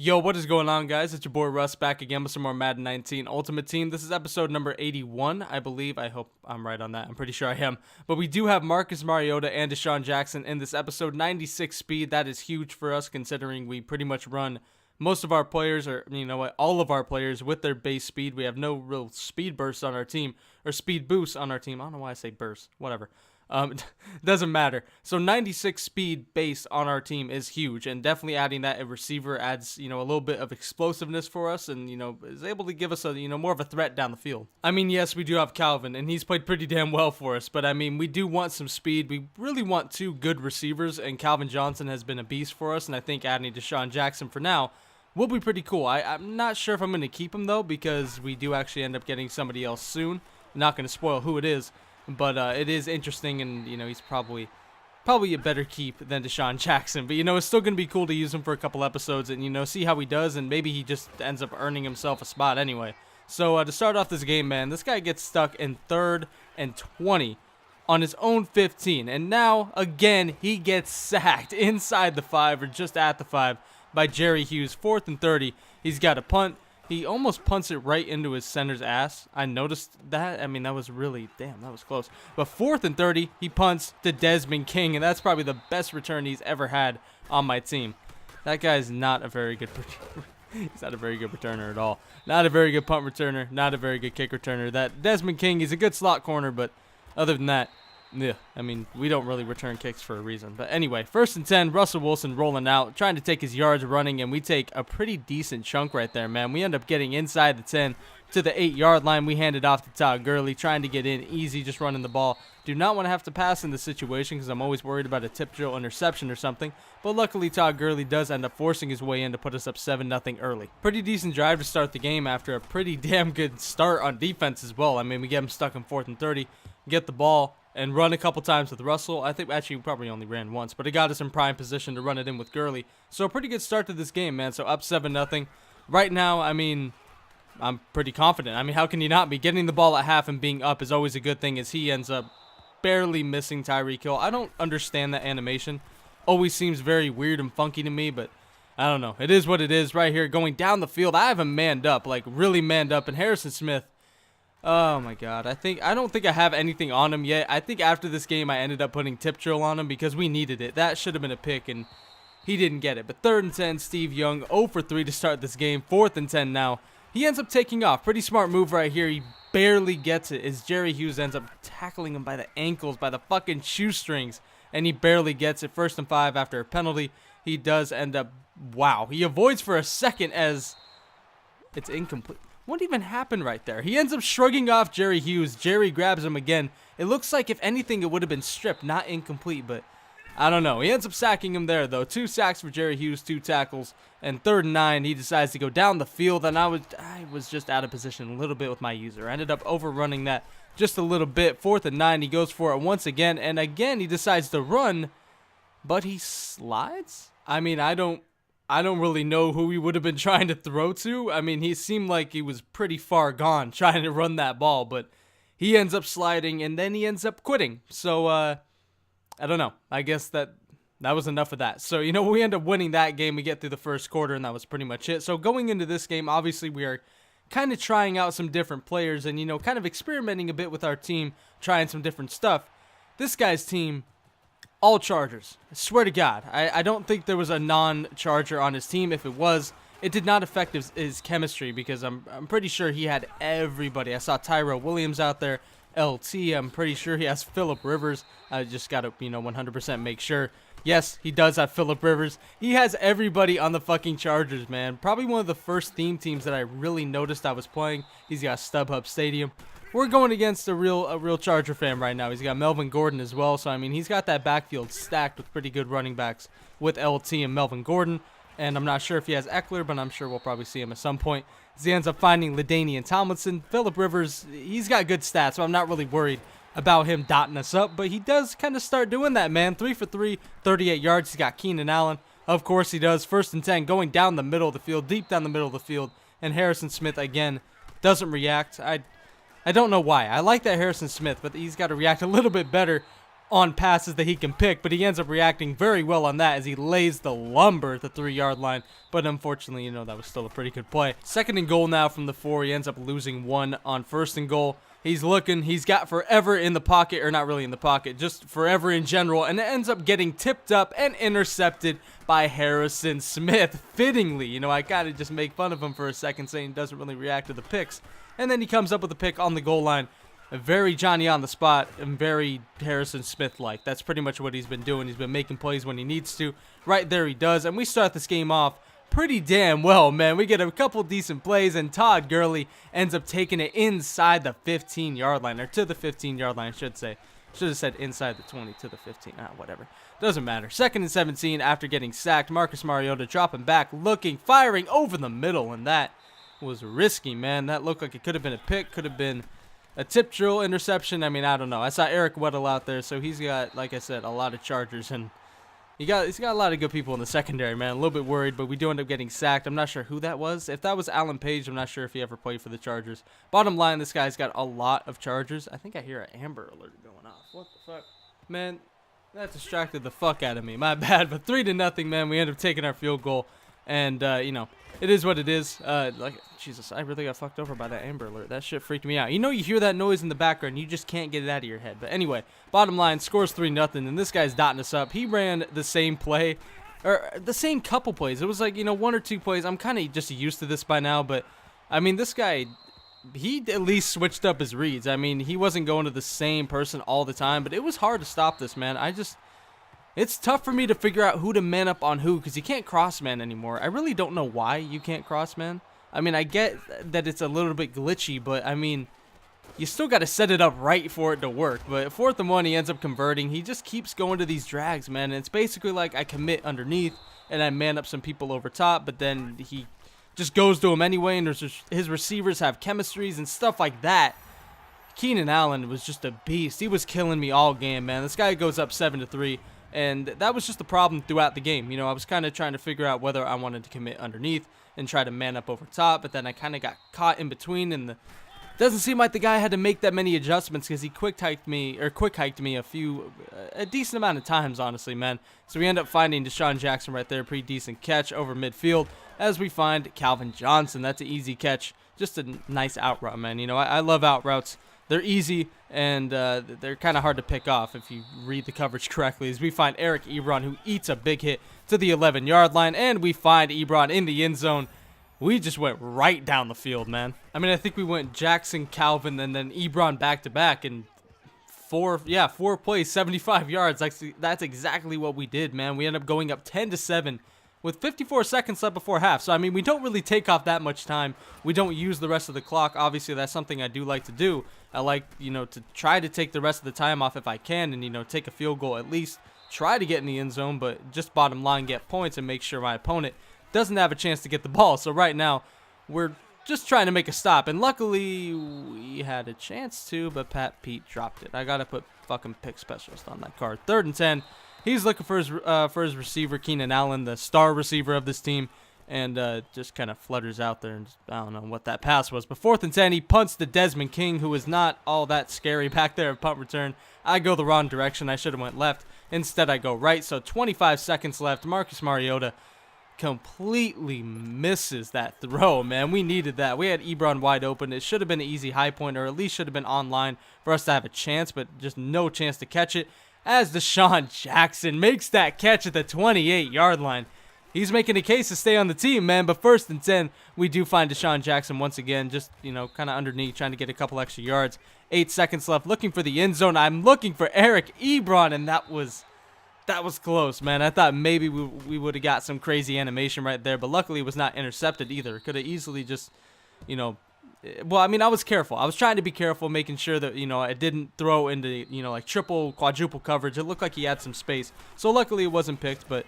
Yo, what is going on, guys? It's your boy Russ back again with some more Madden 19 Ultimate Team. This is episode number 81, I believe. I hope I'm right on that. I'm pretty sure I am. But we do have Marcus Mariota and Deshaun Jackson in this episode. 96 speed. That is huge for us considering we pretty much run most of our players, or you know what, all of our players with their base speed. We have no real speed bursts on our team, or speed boosts on our team. I don't know why I say burst. Whatever. It doesn't matter. So 96 speed base on our team is huge, and definitely adding that a receiver adds, a little bit of explosiveness for us, and is able to give us a more of a threat down the field. I mean, yes, we do have Calvin, and he's played pretty damn well for us, but I mean, we do want some speed. We really want two good receivers, and Calvin Johnson has been a beast for us, and I think adding Deshaun Jackson for now will be pretty cool. I'm not sure if I'm going to keep him though, because we do actually end up getting somebody else soon. I'm not going to spoil who it is. But it is interesting, and he's probably a better keep than Deshaun Jackson. But it's still gonna be cool to use him for a couple episodes and see how he does, and maybe he just ends up earning himself a spot anyway. So to start off this game, man, this guy gets stuck in 3rd and 20 on his own 15, and now again he gets sacked inside the 5 or just at the 5 by Jerry Hughes. 4th and 30. He's got a punt. He almost punts it right into his center's ass. I noticed that. I mean, that was really, damn, that was close. But 4th and 30, he punts to Desmond King, and that's probably the best return he's ever had on my team. That guy's not a very good he's not a very good returner at all. Not a very good punt returner, not a very good kick returner. That Desmond King, he's a good slot corner, but other than that, yeah, I mean, we don't really return kicks for a reason. But anyway, 1st and 10, Russell Wilson rolling out, trying to take his yards running, and we take a pretty decent chunk right there, man. We end up getting inside the 10 to the 8-yard line. We hand it off to Todd Gurley, trying to get in easy, just running the ball. Do not want to have to pass in this situation because I'm always worried about a tip drill interception or something. But luckily, Todd Gurley does end up forcing his way in to put us up 7-0 early. Pretty decent drive to start the game after a pretty damn good start on defense as well. I mean, we get him stuck in 4th and 30, get the ball, and run a couple times with Russell. I think actually we probably only ran once, but it got us in prime position to run it in with Gurley. So a pretty good start to this game, man. So up 7-0. Right now, I mean, I'm pretty confident. I mean, how can you not be? Getting the ball at half and being up is always a good thing, as he ends up barely missing Tyreek Hill. I don't understand that animation. Always seems very weird and funky to me, but I don't know. It is what it is right here. Going down the field, I have him manned up, like really manned up, and Harrison Smith, oh my god, I don't think I have anything on him yet. I think after this game I ended up putting tip drill on him because we needed it. That should have been a pick and he didn't get it. But 3rd and 10, Steve Young 0 for 3 to start this game. 4th and 10 now. He ends up taking off. Pretty smart move right here. He barely gets it as Jerry Hughes ends up tackling him by the ankles, by the fucking shoestrings, and he barely gets it. 1st and 5 after a penalty. He does end up, wow, he avoids for a second as it's incomplete. What even happened right there? He ends up shrugging off Jerry Hughes. Jerry grabs him again. It looks like, if anything, it would have been stripped, not incomplete, but I don't know. He ends up sacking him there, though. 2 sacks for Jerry Hughes, 2 tackles, and 3rd and 9, he decides to go down the field, and I was just out of position a little bit with my user. I ended up overrunning that just a little bit. 4th and 9, he goes for it once again, and again he decides to run, but he slides? I mean, I don't really know who he would have been trying to throw to. I mean, he seemed like he was pretty far gone trying to run that ball, but he ends up sliding, and then he ends up quitting. So, I don't know. I guess that was enough of that. So, we end up winning that game. We get through the first quarter, and that was pretty much it. So, going into this game, obviously, we are kind of trying out some different players and, kind of experimenting a bit with our team, trying some different stuff. This guy's team, all Chargers. I swear to God. I don't think there was a non-Charger on his team. If it was, it did not affect his chemistry because I'm pretty sure he had everybody. I saw Tyrell Williams out there, LT. I'm pretty sure he has Phillip Rivers. I just got to, 100% make sure. Yes, he does have Phillip Rivers. He has everybody on the fucking Chargers, man. Probably one of the first theme teams that I really noticed I was playing. He's got StubHub Stadium. We're going against a real Charger fan right now. He's got Melvin Gordon as well. So, I mean, he's got that backfield stacked with pretty good running backs with LT and Melvin Gordon. And I'm not sure if he has Eckler, but I'm sure we'll probably see him at some point. As he ends up finding LaDainian Tomlinson. Phillip Rivers, he's got good stats, so I'm not really worried about him dotting us up. But he does kind of start doing that, man. 3 for 3, 38 yards. He's got Keenan Allen. Of course he does. 1st and 10, going down the middle of the field, deep down the middle of the field. And Harrison Smith, again, doesn't react. I don't know why. I like that Harrison Smith, but he's got to react a little bit better on passes that he can pick, but he ends up reacting very well on that as he lays the lumber at the 3-yard line. But unfortunately, that was still a pretty good play. 2nd and goal now from the 4. He ends up losing 1 on 1st and goal. He's looking. He's got forever in the pocket, or not really in the pocket, just forever in general, and it ends up getting tipped up and intercepted by Harrison Smith. Fittingly, I gotta just make fun of him for a second, saying he doesn't really react to the picks. And then he comes up with a pick on the goal line. Very Johnny on the spot and very Harrison Smith-like. That's pretty much what he's been doing. He's been making plays when he needs to. Right there he does. And we start this game off pretty damn well, man. We get a couple decent plays, and Todd Gurley ends up taking it inside the 15-yard line, or to the 15-yard line, I should say. Should have said inside the 20 to the 15. Whatever. Doesn't matter. 2nd and 17 after getting sacked. Marcus Mariota dropping back, looking, firing over the middle, and that was risky, man. That looked like it could have been a pick, could have been a tip drill interception. I don't know. I saw Eric Weddle out there, so he's got, like I said, a lot of Chargers, and he's got a lot of good people in the secondary, man. A little bit worried, but we do end up getting sacked. I'm not sure who that was. If that was Alan Page, I'm not sure if he ever played for the Chargers. Bottom line, this guy's got a lot of Chargers. I think I hear an Amber Alert going off. What the fuck? Man, that distracted the fuck out of me. My bad, but 3-0, man. We end up taking our field goal, and, it is what it is. Jesus, I really got fucked over by that Amber Alert. That shit freaked me out. You hear that noise in the background, you just can't get it out of your head. But anyway, bottom line, scores 3-0, and this guy's dotting us up. He ran the same play, or the same couple plays. It was like, 1 or 2 plays. I'm kind of just used to this by now, but, this guy, he at least switched up his reads. He wasn't going to the same person all the time, but it was hard to stop this, man. It's tough for me to figure out who to man up on who, because you can't cross-man anymore. I really don't know why you can't cross-man. I get that it's a little bit glitchy, but, you still got to set it up right for it to work. But 4th and 1, he ends up converting. He just keeps going to these drags, man. And it's basically like I commit underneath, and I man up some people over top, but then he just goes to him anyway, and his receivers have chemistries and stuff like that. Keenan Allen was just a beast. He was killing me all game, man. This guy goes up 7-3. And that was just the problem throughout the game. I was kind of trying to figure out whether I wanted to commit underneath and try to man up over top, but then I kind of got caught in between, and doesn't seem like the guy had to make that many adjustments because he quick hiked me a decent amount of times, honestly, man. So we end up finding Deshaun Jackson right there, pretty decent catch over midfield, as we find Calvin Johnson. That's an easy catch, just a nice out route, man. I love out routes. They're easy, and they're kind of hard to pick off if you read the coverage correctly, as we find Eric Ebron, who eats a big hit to the 11-yard line, and we find Ebron in the end zone. We just went right down the field, man. I think we went Jackson, Calvin, and then Ebron back-to-back, and four plays, 75 yards. That's exactly what we did, man. We end up going up 10-7. With 54 seconds left before half. So, we don't really take off that much time. We don't use the rest of the clock. Obviously, that's something I do like to do. I like, to try to take the rest of the time off if I can and, take a field goal at least. Try to get in the end zone, but just bottom line, get points and make sure my opponent doesn't have a chance to get the ball. So, right now, we're just trying to make a stop. And luckily, we had a chance to, but Pete dropped it. I got to put fucking pick specialist on that card. 3rd and 10. He's looking for his receiver, Keenan Allen, the star receiver of this team, and just kind of flutters out there, and I don't know what that pass was. But 4th and 10, he punts to Desmond King, who is not all that scary back there at punt return. I go the wrong direction. I should have went left. Instead, I go right. So 25 seconds left. Marcus Mariota completely misses that throw, man. We needed that. We had Ebron wide open. It should have been an easy high point, or at least should have been online for us to have a chance, but just no chance to catch it. As Deshaun Jackson makes that catch at the 28-yard line. He's making a case to stay on the team, man. But 1st and 10, we do find Deshaun Jackson once again, just, kind of underneath, trying to get a couple extra yards. 8 seconds left, looking for the end zone. I'm looking for Eric Ebron, and that was close, man. I thought maybe we would have got some crazy animation right there, but luckily it was not intercepted either. Could have easily just, well, I was careful. I was trying to be careful, making sure that, I didn't throw into, like triple, quadruple coverage. It looked like he had some space. So luckily it wasn't picked, but,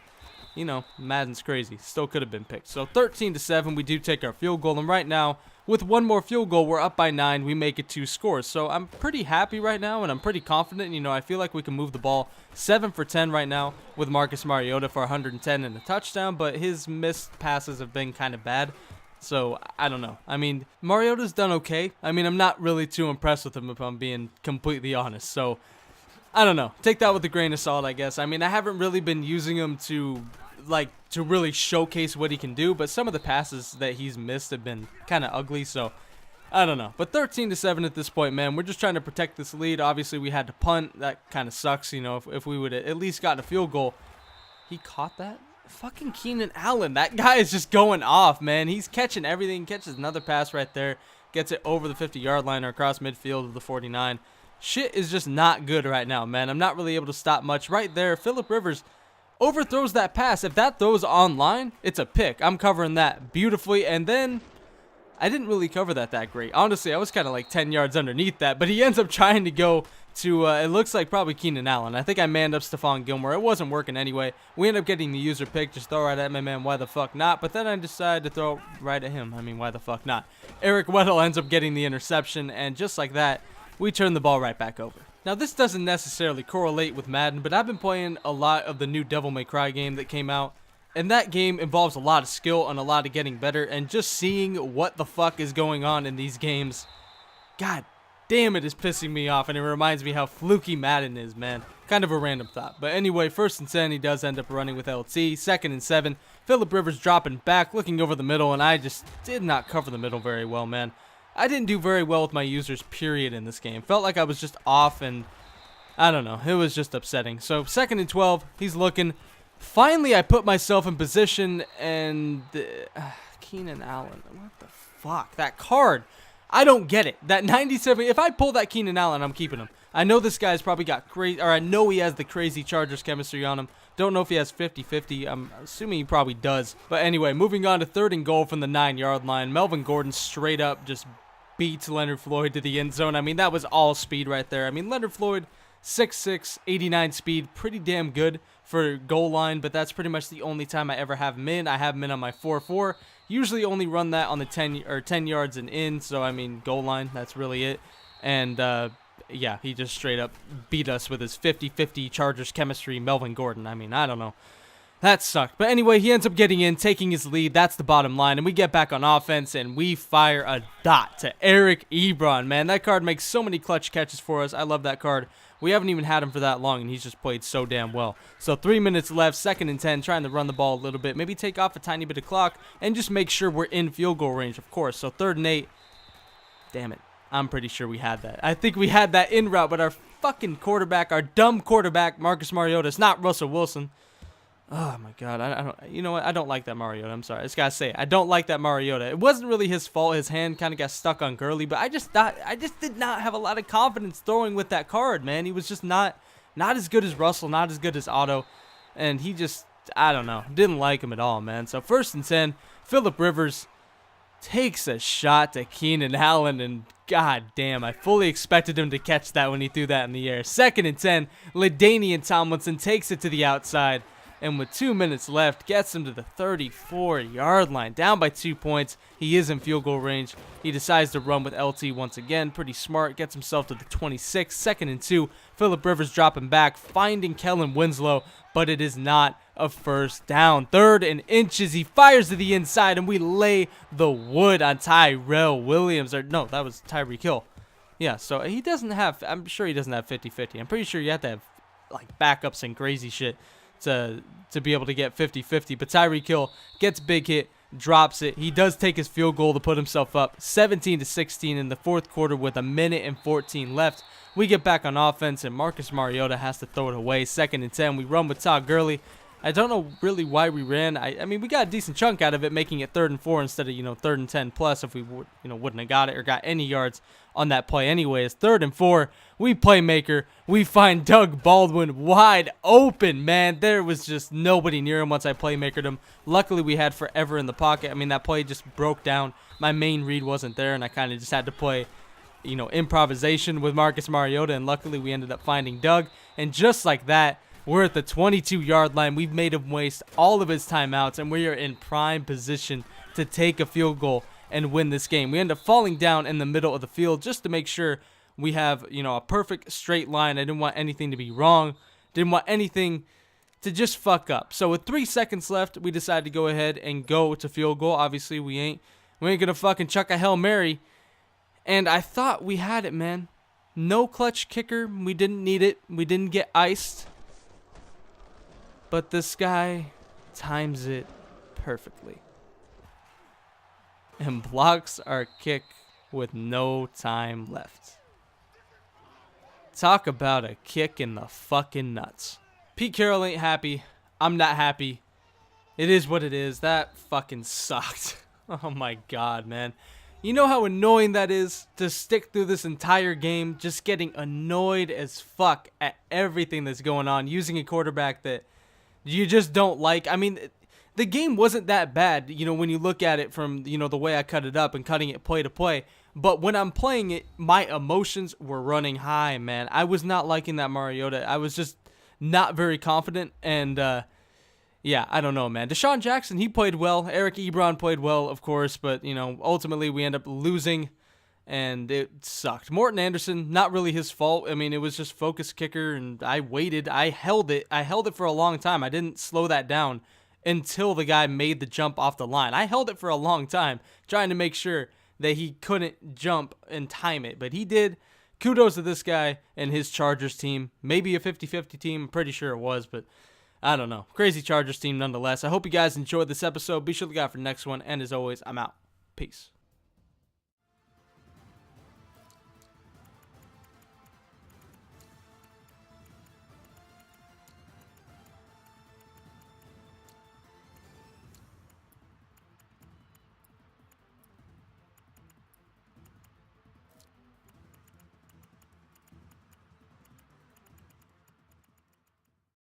Madden's crazy. Still could have been picked. So 13-7, we do take our field goal. And right now, with one more field goal, we're up by 9. We make it 2 scores. So I'm pretty happy right now, and I'm pretty confident. I feel like we can move the ball 7 for 10 right now with Marcus Mariota for 110 and a touchdown, but his missed passes have been kind of bad. So, I don't know. Mariota's done okay. I'm not really too impressed with him, if I'm being completely honest. So, I don't know. Take that with a grain of salt, I guess. I mean, I haven't really been using him to really showcase what he can do, but some of the passes that he's missed have been kind of ugly, so I don't know. But 13-7 at this point, man. We're just trying to protect this lead. Obviously, we had to punt. That kind of sucks, if we would have at least gotten a field goal. He caught that? Fucking Keenan Allen. That guy is just going off, man. He's catching everything. Catches another pass right there. Gets it over the 50-yard line or across midfield of the 49. Shit is just not good right now, man. I'm not really able to stop much. Right there, Phillip Rivers overthrows that pass. If that throws online, it's a pick. I'm covering that beautifully. And then I didn't really cover that great. Honestly, I was kind of like 10 yards underneath that. But he ends up trying to go to, it looks like probably Keenan Allen. I think I manned up Stephon Gilmore. It wasn't working anyway. We end up getting the user pick. Just throw right at my man. Why the fuck not? But then I decided to throw right at him. I mean, why the fuck not? Eric Weddle ends up getting the interception. And just like that, we turn the ball right back over. Now, this doesn't necessarily correlate with Madden, but I've been playing a lot of the new Devil May Cry game that came out. And that game involves a lot of skill and a lot of getting better. And just seeing what the fuck is going on in these games, god damn, it is pissing me off. And it reminds me how fluky Madden is, man. Kind of a random thought. But anyway, 1st and 10, he does end up running with LT. 2nd and 7, Phillip Rivers dropping back, looking over the middle. And I just did not cover the middle very well, man. I didn't do very well with my users, period, in this game. Felt like I was just off, and I don't know. It was just upsetting. So, 2nd and 12, he's looking. Finally, I put myself in position, and Keenan Allen. What the fuck? That card. I don't get it. That 97. If I pull that Keenan Allen, I'm keeping him. I know this guy's probably got crazy, or I know he has the crazy Chargers chemistry on him. Don't know if he has 50-50. I'm assuming he probably does. But anyway, moving on to 3rd and goal from the 9-yard line. Melvin Gordon straight up just beats Leonard Floyd to the end zone. I mean, that was all speed right there. I mean, Leonard Floyd, 6'6", 89 speed, pretty damn good for goal line, but that's pretty much the only time I ever have him in. I have him in on my 4-4. Usually only run that on the 10 yards and in, so I mean, goal line, that's really it. And yeah, he just straight up beat us with his 50-50 Chargers chemistry, Melvin Gordon. I mean, I don't know. That sucked. But anyway, he ends up getting in, taking his lead. That's the bottom line. And we get back on offense, and we fire a dot to Eric Ebron, man. That card makes so many clutch catches for us. I love that card. We haven't even had him for that long, and he's just played so damn well. So 3 minutes left, 2nd and 10, trying to run the ball a little bit. Maybe take off a tiny bit of clock and just make sure we're in field goal range, of course. So 3rd and 8. Damn it. I'm pretty sure we had that. I think we had that in route, but our fucking quarterback, our dumb quarterback, Marcus Mariota, it's not Russell Wilson. Oh my god, I don't. You know what? I don't like that Mariota. I'm sorry. I just gotta say it. I don't like that Mariota. It wasn't really his fault. His hand kind of got stuck on Gurley, but I just did not have a lot of confidence throwing with that card, man. He was just not as good as Russell, not as good as Otto, and he just, I don't know, didn't like him at all, man. So 1st and 10, Phillip Rivers takes a shot to Keenan Allen, and god damn, I fully expected him to catch that when he threw that in the air. 2nd and 10, LaDainian Tomlinson takes it to the outside. And with 2 minutes left, gets him to the 34-yard line. Down by 2 points. He is in field goal range. He decides to run with LT once again. Pretty smart. Gets himself to the 26. 2nd and 2. Phillip Rivers dropping back, finding Kellen Winslow. But it is not a first down. 3rd and inches. He fires to the inside, and we lay the wood on Tyrell Williams. Or no, that was Tyreek Hill. Yeah, so he doesn't have, I'm sure he doesn't have 50-50. I'm pretty sure you have to have like backups and crazy shit to be able to get 50-50. But Tyreek Hill gets big hit, drops it. He does take his field goal to put himself up 17-16 in the 4th quarter with 1:14 left. We get back on offense, and Marcus Mariota has to throw it away. 2nd and 10. We run with Todd Gurley. I don't know really why we ran. I mean, we got a decent chunk out of it, making it 3rd and 4 instead of, 3rd and 10 plus if we wouldn't have got it or got any yards on that play anyways. 3rd and 4, we playmaker. We find Doug Baldwin wide open, man. There was just nobody near him once I playmakered him. Luckily, we had forever in the pocket. I mean, that play just broke down. My main read wasn't there, and I kind of just had to play, improvisation with Marcus Mariota, and luckily we ended up finding Doug. And just like that, we're at the 22-yard line. We've made him waste all of his timeouts, and we are in prime position to take a field goal and win this game. We end up falling down in the middle of the field just to make sure we have, a perfect straight line. I didn't want anything to be wrong. Didn't want anything to just fuck up. So with 3 seconds left, we decided to go ahead and go to field goal. Obviously, we ain't gonna fucking chuck a Hail Mary. And I thought we had it, man. No clutch kicker. We didn't need it. We didn't get iced. But this guy times it perfectly and blocks our kick with no time left. Talk about a kick in the fucking nuts. Pete Carroll ain't happy. I'm not happy. It is what it is. That fucking sucked. Oh my god, man. You know how annoying that is to stick through this entire game just getting annoyed as fuck at everything that's going on, using a quarterback that you just don't like. I mean, the game wasn't that bad, when you look at it from, the way I cut it up and cutting it play to play. But when I'm playing it, my emotions were running high, man. I was not liking that Mariota. I was just not very confident. And, yeah, I don't know, man. Deshaun Jackson, he played well. Eric Ebron played well, of course. But, ultimately we end up losing. And it sucked. Morton Anderson, not really his fault. I mean, it was just focus kicker, and I waited. I held it. I held it for a long time. I didn't slow that down until the guy made the jump off the line. I held it for a long time, trying to make sure that he couldn't jump and time it. But he did. Kudos to this guy and his Chargers team. Maybe a 50-50 team. I'm pretty sure it was, but I don't know. Crazy Chargers team nonetheless. I hope you guys enjoyed this episode. Be sure to look out for the next one. And as always, I'm out. Peace.